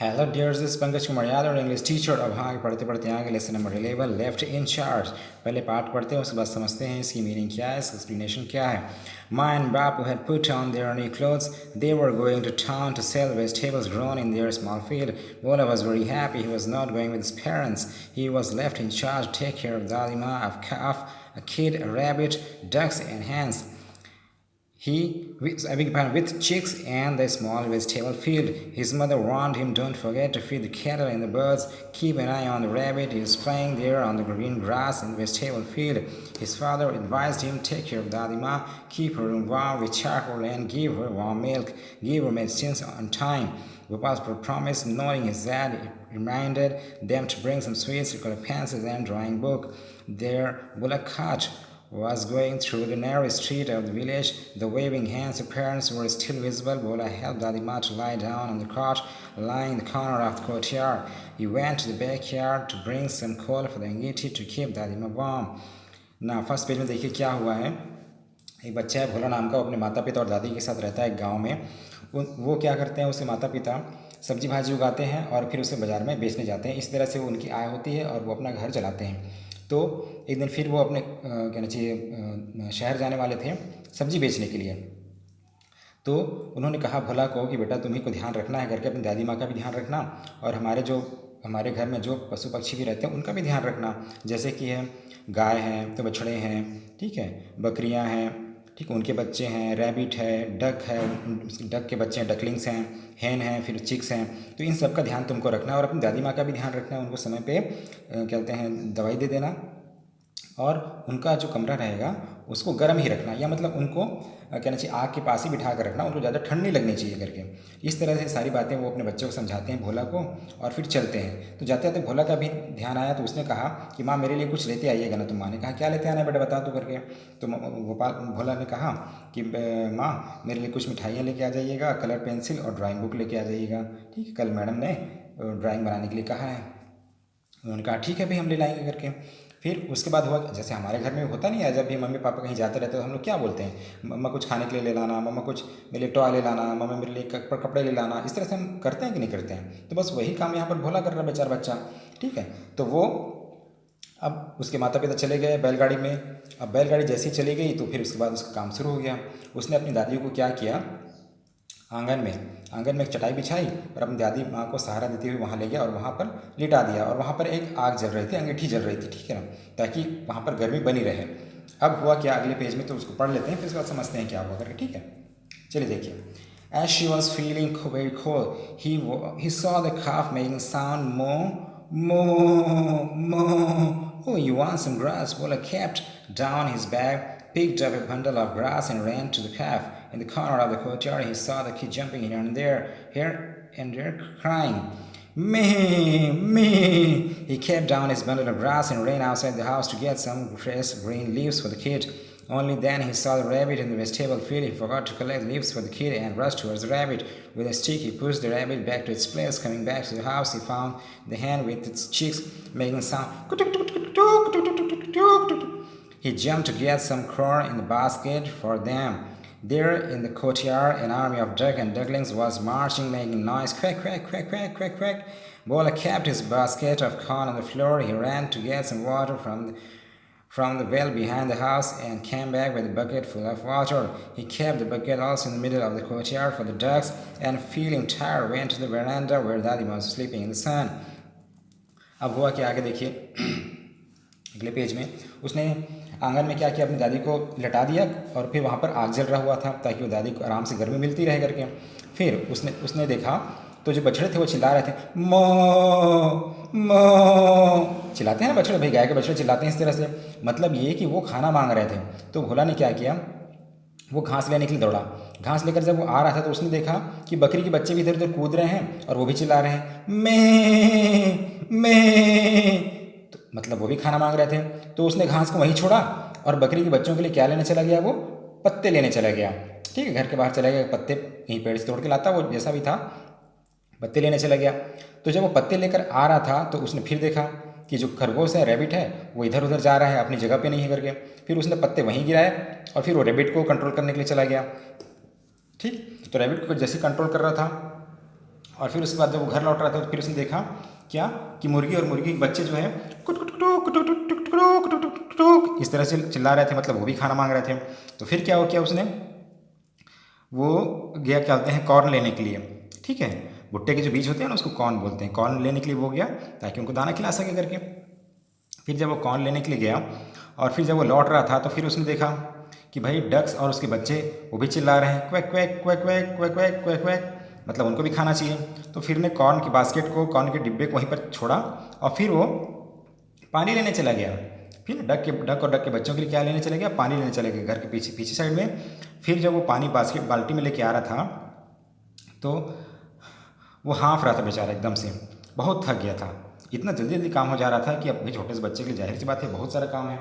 Hello dear, this is Pankaj Kumar Yadav, English teacher। अब हाँ आगे पढ़ते पढ़ते आगे lesson number 11 left in charge. पहले पार्ट पढ़ते हैं उसके बाद समझते हैं इसकी मीनिंग क्या है, इसका एक्सप्लेनेशन क्या है। Ma and Bapu had put on their new clothes. They were going to town to sell vegetables grown in their small field. Bola was very happy. He was not going with his parents. He was left in charge to take care of Dadima, of calf, a kid, a rabbit, ducks and hens. With chicks and the small vegetable field. His mother warned him, don't forget to feed the cattle and the birds. Keep an eye on the rabbit. He is playing there on the green grass in the vegetable field. His father advised him, take care of Dadima, keep her room warm with charcoal and give her warm milk. Give her medicines on time. Gopal promised, nodding his head. It reminded them to bring some sweets, pencils and drawing book. Their bullock cart was going through the narrow street of the village. The waving hands of parents were still visible. Bola helped Dadima to lie down on the cot lying in the corner of the courtyard. He went to the backyard to bring some coal for the angiti to keep Dadima warm. ना first page में देखिए क्या हुआ है। एक बच्चा है भोला नाम का, अपने माता पिता और दादी के साथ रहता है गांव में। वो क्या करते हैं, उसके माता पिता सब्जी भाजी उगाते हैं और फिर उसे बाज़ार में बेचने जाते हैं। इस तरह से उनकी आय होती है और वो अपना घर चलाते हैं। तो एक दिन फिर वो अपने कहना चाहिए शहर जाने वाले थे सब्जी बेचने के लिए। तो उन्होंने कहा भोला को कि बेटा तुम्ही को ध्यान रखना है, घर के अपनी दादी माँ का भी ध्यान रखना और हमारे घर में जो पशु पक्षी भी रहते हैं उनका भी ध्यान रखना। जैसे कि है गाय हैं तो बछड़े हैं, ठीक है, बकरियां हैं, ठीक, उनके बच्चे हैं, रैबिट है, डक है, डक के बच्चे हैं, डकलिंग्स हैं, हैन हैं, फिर चिक्स हैं। तो इन सब का ध्यान तुमको रखना और अपनी दादी माँ का भी ध्यान रखना है। उनको समय पे कहते हैं दवाई दे देना और उनका जो कमरा रहेगा उसको गर्म ही रखना, या मतलब उनको कहना चाहिए आग के पास ही बिठा कर रखना, उनको ज़्यादा ठंड नहीं लगनी चाहिए करके। इस तरह से सारी बातें वो अपने बच्चों को समझाते हैं भोला को और फिर चलते हैं। तो जाते जाते भोला का भी ध्यान आया तो उसने कहा कि माँ मेरे लिए कुछ लेते आइएगा ना। तो माँ ने कहा क्या लेते आना है बेटा, बता दो करके। तो भोला ने कहा कि माँ मेरे लिए कुछ मिठाइयाँ लेके आ जाइएगा, कलर पेंसिल और ड्राइंग बुक लेके आ जाइएगा, ठीक है, कल मैडम ने ड्राइंग बनाने के लिए कहा है। उन्होंने कहा ठीक है भाई, हम ले लाएंगे करके। फिर उसके बाद हुआ जैसे हमारे घर में होता नहीं है, जब भी मम्मी पापा कहीं जाते रहते हैं तो हम लोग क्या बोलते हैं, मम्मा कुछ खाने के लिए ले लाना, मम्मा कुछ मेरे लिए टॉय ले लाना, मम्मा मेरे लिए कपड़े ले लाना। इस तरह से हम करते हैं कि नहीं करते हैं। तो बस वही काम यहाँ पर भोला कर रहा है बेचारा बच्चा, ठीक है। तो वो अब उसके माता पिता चले गए बैलगाड़ी में। अब बैलगाड़ी जैसी चली गई तो फिर उसके बाद उसका काम शुरू हो गया। उसने अपनी दादी को क्या किया, आंगन में एक चटाई बिछाई और अपनी दादी माँ को सहारा देते हुए वहाँ ले गया और वहाँ पर लिटा दिया। और वहाँ पर एक आग जल रही थी, अंगीठी जल रही थी, ठीक है ना, ताकि वहाँ पर गर्मी बनी रहे। अब हुआ क्या अगले पेज में, तो उसको पढ़ लेते हैं फिर उसके बाद समझते हैं क्या हुआ करके, ठीक है। चलिए देखिए। As she was feeling very cold, he saw the calf making sound moo. Oh, you want some grass? Bola kept down his bag, picked up a bundle of grass and ran to the calf. In the corner of the courtyard, he saw the kid jumping here and there, crying, "Meh, meh!" He kept down his bundle of grass and ran outside the house to get some fresh green leaves for the kid. Only then he saw the rabbit in the vegetable field. He forgot to collect leaves for the kid and rushed towards the rabbit. With a stick, he pushed the rabbit back to its place. Coming back to the house, he found the hen with its chicks making sound. He jumped to get some corn in the basket for them. There in the courtyard, an army of duck and ducklings was marching, making noise, quack, quack, quack, quack, quack, quack. Bola kept his basket of corn on the floor. He ran to get some water from the well behind the house and came back with a bucket full of water. He kept the bucket also in the middle of the courtyard for the ducks, and feeling tired went to the veranda where Daddy was sleeping in the sun. अब हुआ कि आगे देखिए अगले page में उसने आंगन में क्या किया, अपनी दादी को लटा दिया और फिर वहाँ पर आग जल रहा हुआ था ताकि वो दादी को आराम से गर्मी मिलती रहे करके। फिर उसने देखा तो जो बछड़े थे वो चिल्ला रहे थे, मो मो, चिल्लाते हैं ना बछड़े, भाई गाय के बछड़े चिल्लाते हैं इस तरह से। मतलब ये कि वो खाना मांग रहे थे। तो भोला ने क्या किया, वो घास लेने के लिए दौड़ा। घास लेकर जब वो आ रहा था तो उसने देखा कि बकरी के बच्चे भी इधर उधर कूद रहे हैं और वो भी चिल्ला रहे हैं, मैं। तो मतलब वो भी खाना मांग रहे थे। तो उसने घास को वहीं छोड़ा और बकरी के बच्चों के लिए क्या लेने चला गया, वो पत्ते लेने चला गया, ठीक है। घर के बाहर चला गया, पत्ते कहीं पेड़ से तोड़ के लाता, वो जैसा भी था पत्ते लेने चला गया। तो जब वो पत्ते लेकर आ रहा था तो उसने फिर देखा कि जो खरगोश है, रैबिट है, वो इधर उधर जा रहा है, अपनी जगह पे नहीं है करके। फिर उसने पत्ते वहीं गिराए और फिर वो रैबिट को कंट्रोल करने के लिए चला गया, ठीक। तो रैबिट को जैसे कंट्रोल कर रहा था और फिर उसके बाद जब वो घर लौट रहा था तो फिर उसने देखा क्या कि मुर्गी और मुर्गी के बच्चे जो है कुट कुट कुटुक कुटुक कुटुक कुटुक कुटुक कुटुक इस तरह से चिल्ला रहे थे, मतलब वो भी खाना मांग रहे थे। तो फिर क्या हो किया उसने, वो गया क्या बोलते हैं कॉर्न लेने के लिए, ठीक है, भुट्टे के जो बीज होते हैं ना उसको कॉर्न बोलते हैं, कॉर्न लेने के लिए वो गया ताकि उनको दाना खिला सके करके। फिर जब वो कॉर्न लेने के लिए गया और फिर जब वो लौट रहा था तो फिर उसने देखा कि भाई डक्स और उसके बच्चे वो भी चिल्ला रहे हैं quack quack quack quack quack quack quack quack, मतलब उनको भी खाना चाहिए। तो फिर ने कॉर्न की बास्केट को, कॉर्न के डिब्बे को वहीं पर छोड़ा और फिर वो पानी लेने चला गया। फिर डक और डक के बच्चों के लिए क्या लेने चले गया, पानी लेने चले गए घर के पीछे पीछे साइड में। फिर जब वो पानी बास्केट बाल्टी में लेके आ रहा था तो वो हाँफ रहा था बेचारा एकदम से, बहुत थक गया था, इतना जल्दी जल्दी काम हो जा रहा था कि अब भी छोटे से बच्चे के लिए जाहिर सी बात है बहुत सारा काम है,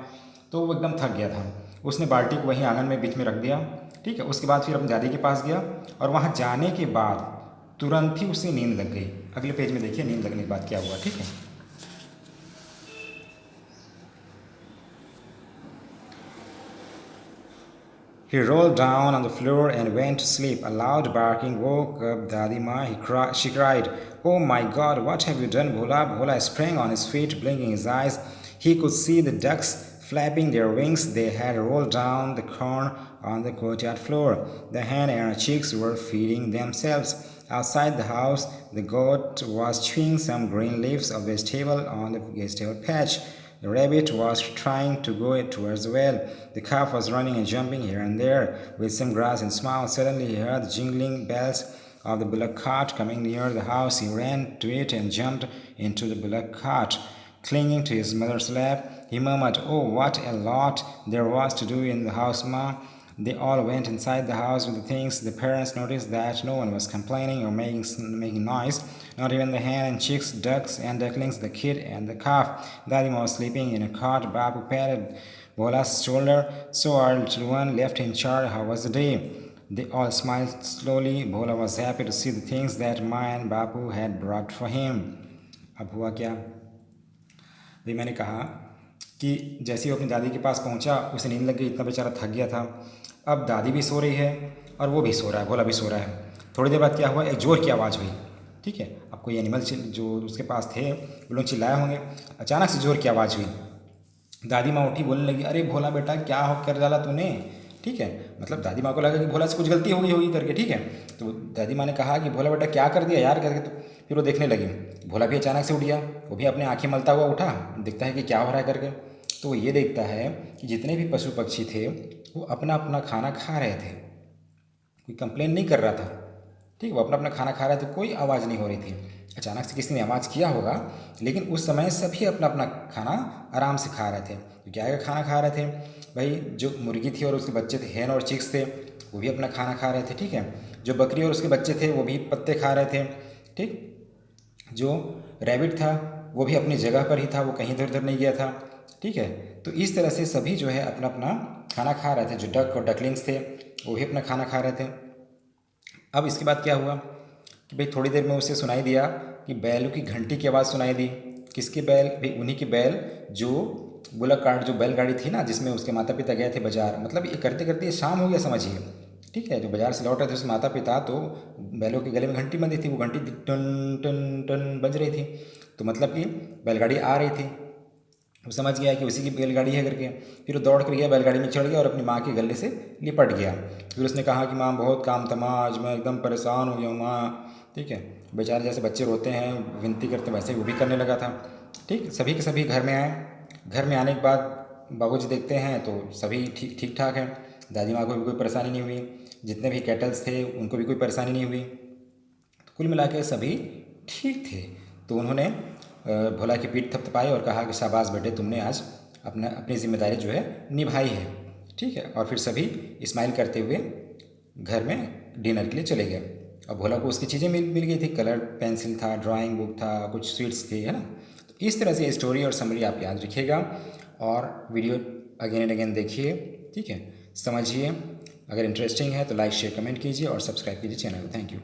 तो वो एकदम थक गया था। उसने बाल्टी को वहीं आंगन में बीच में रख दिया, ठीक है। उसके बाद फिर अपनी दादी के पास गया और वहाँ जाने के बाद तुरंत ही उसे नींद लग गई। अगले पेज में देखिए नींद लगने के बाद क्या हुआ, ठीक है। He rolled down on the floor and went to sleep. A loud barking woke up Dadima. She cried, "Oh my God, what have you done, Bhola?" Bhola sprang on his feet, blinking his eyes. He could see the ducks flapping their wings. They had rolled down the corn on the courtyard floor. The hen and her chicks were feeding themselves. Outside the house, the goat was chewing some green leaves of vegetable on the vegetable patch. The rabbit was trying to go towards the well. The calf was running and jumping here and there with some grass and smiled. Suddenly he heard the jingling bells of the bullock cart coming near the house. He ran to it and jumped into the bullock cart. Clinging to his mother's lap, he murmured, "Oh, what a lot there was to do in the house, Ma." They all went inside the house with the things. The parents noticed that no one was complaining or making noise, not even the hen and chicks, ducks and ducklings, the kid and the calf. Dadima was sleeping in a cot. Babu patted Bola's shoulder. "So our little one left in charge. How was the day?" They all smiled slowly. Bola was happy to see the things that Ma and Bapu had brought for him. अब हुआ क्या, भाई मैंने कहा कि जैसे ही वो अपनी दादी के पास पहुंचा उसे नींद लग गई, इतना बेचारा थक गया था। अब दादी भी सो रही है और वो भी सो रहा है, भोला भी सो रहा है। थोड़ी देर बाद क्या हुआ, एक जोर की आवाज़ हुई, ठीक है। अब कोई एनिमल जो उसके पास थे वो लोग चिल्लाए होंगे। अचानक से जोर की आवाज़ हुई, दादी माँ उठी, बोलने लगी, "अरे भोला बेटा क्या हो कर डाला तूने?" ठीक है, मतलब दादी माँ को लगा कि भोला से कुछ गलती हो गई होगी करके, ठीक है। तो दादी माँ ने कहा कि भोला बेटा क्या कर दिया यार करके। तो फिर वो देखने लगी, भोला भी अचानक से उठ गया, वो भी अपने आँखें मलता हुआ उठा, देखता है कि क्या हो रहा है करके। तो वो ये देखता है कि जितने भी पशु पक्षी थे वो अपना अपना खाना खा रहे थे, कोई कंप्लेन नहीं कर रहा था, ठीक है, वो अपना अपना खाना खा रहे थे, कोई आवाज़ नहीं हो रही थी। अचानक से किसी ने आवाज़ किया होगा, लेकिन उस समय सभी अपना अपना खाना आराम से खा रहे थे। तो क्या खाना खा रहे थे भाई, जो मुर्गी थी और उसके बच्चे थे, हैन और चिक्स थे, वो भी अपना खाना खा रहे थे, ठीक है। जो बकरी और उसके बच्चे थे वो भी पत्ते खा रहे थे, ठीक। जो रैबिट था वो भी अपनी जगह पर ही था, वो कहीं इधर उधर नहीं गया था, ठीक है। तो इस तरह से सभी जो है अपना अपना खाना खा रहे थे। जो डक और डकलिंग्स थे वो भी अपना खाना खा रहे थे। अब इसके बाद क्या हुआ कि भाई थोड़ी देर में उसे सुनाई दिया कि बैलों की घंटी की आवाज़ सुनाई दी। किसके बैल, भाई उन्हीं के बैल जो बुलक कार्ट, जो बैलगाड़ी थी ना जिसमें उसके माता पिता गए थे बाजार। मतलब ये करते करते ये शाम हो गया समझिए, ठीक है। जो बाजार से लौट रहे थे उसके माता पिता, तो बैलों के गले में घंटी बंधी थी, वो घंटी टन टन टन बज रही थी। तो मतलब कि बैलगाड़ी आ रही थी, वो समझ गया कि उसी की बैलगाड़ी है करके। फिर वो दौड़ कर गया, बैलगाड़ी में चढ़ गया और अपनी माँ के गले से लिपट गया। फिर उसने कहा कि माँ बहुत काम था माँ, आज मैं एकदम परेशान हो गया हूँ माँ, ठीक है। बेचारे जैसे बच्चे रोते हैं विनती करते वैसे वो भी करने लगा था, ठीक। सभी के सभी घर में आए। घर में आने के बाद बाबूजी देखते हैं तो सभी ठीक ठीक ठाक हैं, दादी माँ को भी कोई परेशानी नहीं हुई, जितने भी कैटल्स थे उनको भी कोई परेशानी नहीं हुई। तो कुल मिला के सभी ठीक थे। तो उन्होंने भोला की पीठ थपथपाई और कहा कि शाबाश बेटे, तुमने आज अपनी जिम्मेदारी जो है निभाई है, ठीक है। और फिर सभी स्माइल करते हुए घर में डिनर के लिए चले गए। अब भोला को उसकी चीज़ें मिल गई थी, कलर पेंसिल था, ड्राइंग बुक था, कुछ स्वीट्स थी, है ना। तो इस तरह से स्टोरी और समरी आप याद रखिएगा और वीडियो अगेन एंड अगेन देखिए, ठीक है, समझिए। अगर इंटरेस्टिंग है तो लाइक शेयर कमेंट कीजिए और सब्सक्राइब कीजिए चैनल को। Thank you.